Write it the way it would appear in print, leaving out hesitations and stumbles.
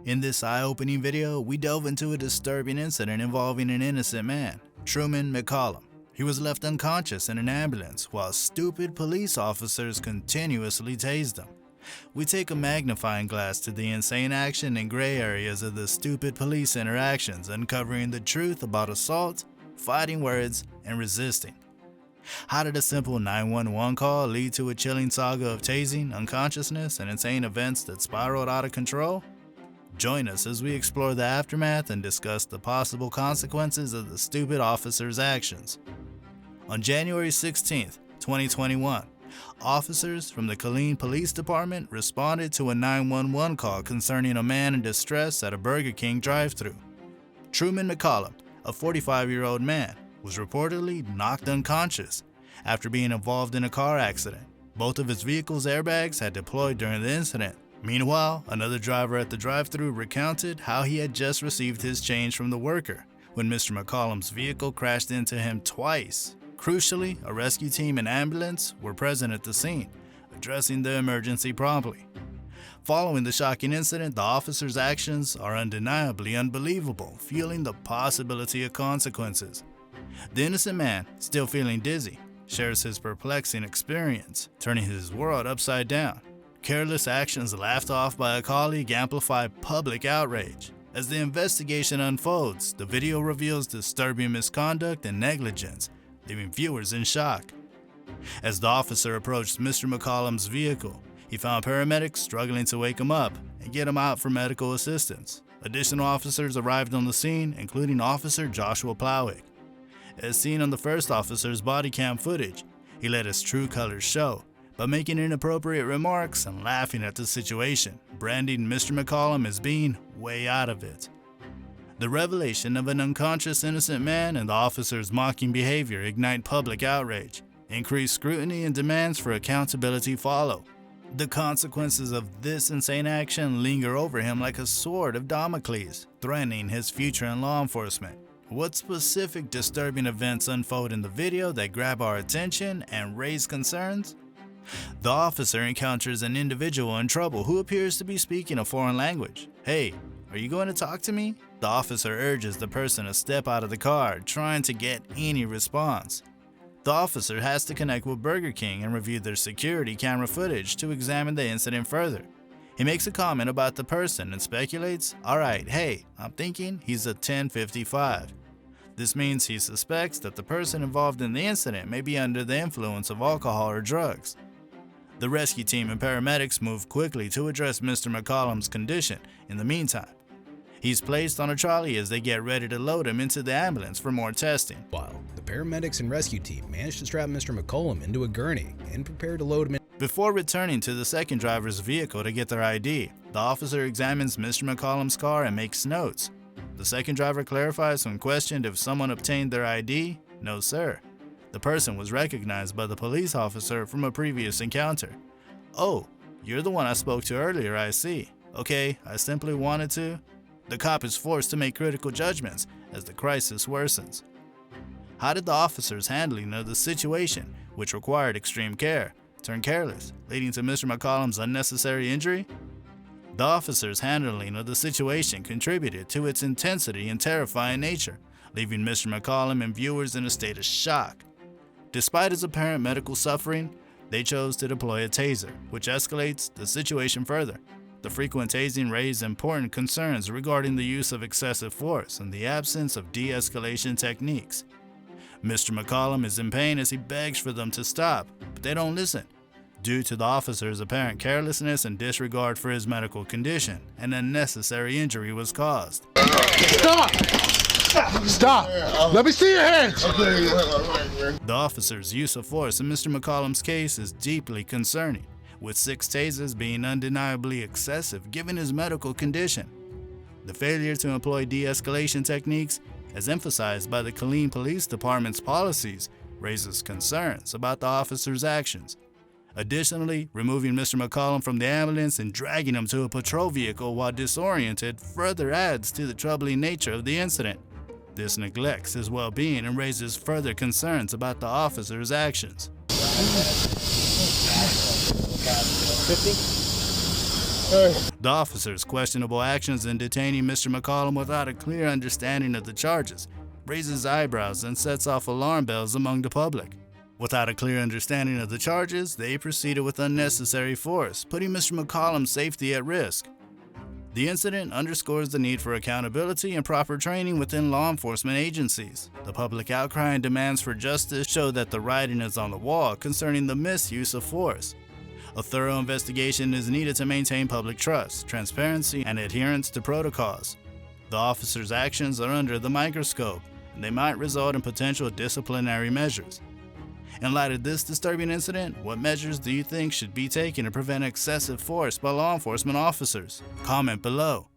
In this eye-opening video, we delve into a disturbing incident involving an innocent man, Truman McCollum. He was left unconscious in an ambulance while stupid police officers continuously tased him. We take a magnifying glass to the insane action and gray areas of the stupid police interactions, uncovering the truth about assault, fighting words, and resisting. How did a simple 911 call lead to a chilling saga of tasing, unconsciousness, and insane events that spiraled out of control? Join us as we explore the aftermath and discuss the possible consequences of the stupid officer's actions. On January 16, 2021, officers from the Killeen Police Department responded to a 911 call concerning a man in distress at a Burger King drive-thru. Truman McCollum, a 45-year-old man, was reportedly knocked unconscious after being involved in a car accident. Both of his vehicle's airbags had deployed during the incident. Meanwhile, another driver at the drive-thru recounted how he had just received his change from the worker when Mr. McCollum's vehicle crashed into him twice. Crucially, a rescue team and ambulance were present at the scene, addressing the emergency promptly. Following the shocking incident, the officer's actions are undeniably unbelievable, fueling the possibility of consequences. The innocent man, still feeling dizzy, shares his perplexing experience, turning his world upside down. Careless actions laughed off by a colleague amplify public outrage. As the investigation unfolds, the video reveals disturbing misconduct and negligence, leaving viewers in shock. As the officer approached Mr. McCollum's vehicle, he found paramedics struggling to wake him up and get him out for medical assistance. Additional officers arrived on the scene, including Officer Joshua Plowick. As seen on the first officer's body cam footage, he let his true colors show by making inappropriate remarks and laughing at the situation, branding Mr. McCollum as being way out of it. The revelation of an unconscious innocent man and the officer's mocking behavior ignite public outrage. Increased scrutiny and demands for accountability follow. The consequences of this insane action linger over him like a sword of Damocles, threatening his future in law enforcement. What specific disturbing events unfold in the video that grab our attention and raise concerns? The officer encounters an individual in trouble who appears to be speaking a foreign language. "Hey, are you going to talk to me?" The officer urges the person to step out of the car, trying to get any response. The officer has to connect with Burger King and review their security camera footage to examine the incident further. He makes a comment about the person and speculates, "Alright, hey, I'm thinking he's a 1055. This means he suspects that the person involved in the incident may be under the influence of alcohol or drugs. The rescue team and paramedics move quickly to address Mr. McCollum's condition. In the meantime, he's placed on a trolley as they get ready to load him into the ambulance for more testing. While the paramedics and rescue team managed to strap Mr. McCollum into a gurney and prepare to load him in. Before returning to the second driver's vehicle to get their ID, the officer examines Mr. McCollum's car and makes notes. The second driver clarifies when questioned if someone obtained their ID. No, sir. The person was recognized by the police officer from a previous encounter. "Oh, you're the one I spoke to earlier, I see. Okay, I simply wanted to." The cop is forced to make critical judgments as the crisis worsens. How did the officer's handling of the situation, which required extreme care, turn careless, leading to Mr. McCollum's unnecessary injury? The officer's handling of the situation contributed to its intensity and terrifying nature, leaving Mr. McCollum and viewers in a state of shock. Despite his apparent medical suffering, they chose to deploy a taser, which escalates the situation further. The frequent tasing raised important concerns regarding the use of excessive force and the absence of de-escalation techniques. Mr. McCollum is in pain as he begs for them to stop, but they don't listen. Due to the officer's apparent carelessness and disregard for his medical condition, an unnecessary injury was caused. Stop! Stop! Let me see your hands! The officer's use of force in Mr. McCollum's case is deeply concerning, with 6 tasers being undeniably excessive given his medical condition. The failure to employ de-escalation techniques, as emphasized by the Killeen Police Department's policies, raises concerns about the officer's actions. Additionally, removing Mr. McCollum from the ambulance and dragging him to a patrol vehicle while disoriented further adds to the troubling nature of the incident. This neglects his well-being and raises further concerns about the officer's actions. 50? The officer's questionable actions in detaining Mr. McCollum without a clear understanding of the charges raises eyebrows and sets off alarm bells among the public. Without a clear understanding of the charges, they proceeded with unnecessary force, putting Mr. McCollum's safety at risk. The incident underscores the need for accountability and proper training within law enforcement agencies. The public outcry and demands for justice show that the writing is on the wall concerning the misuse of force. A thorough investigation is needed to maintain public trust, transparency, and adherence to protocols. The officer's actions are under the microscope, and they might result in potential disciplinary measures. In light of this disturbing incident, what measures do you think should be taken to prevent excessive force by law enforcement officers? Comment below.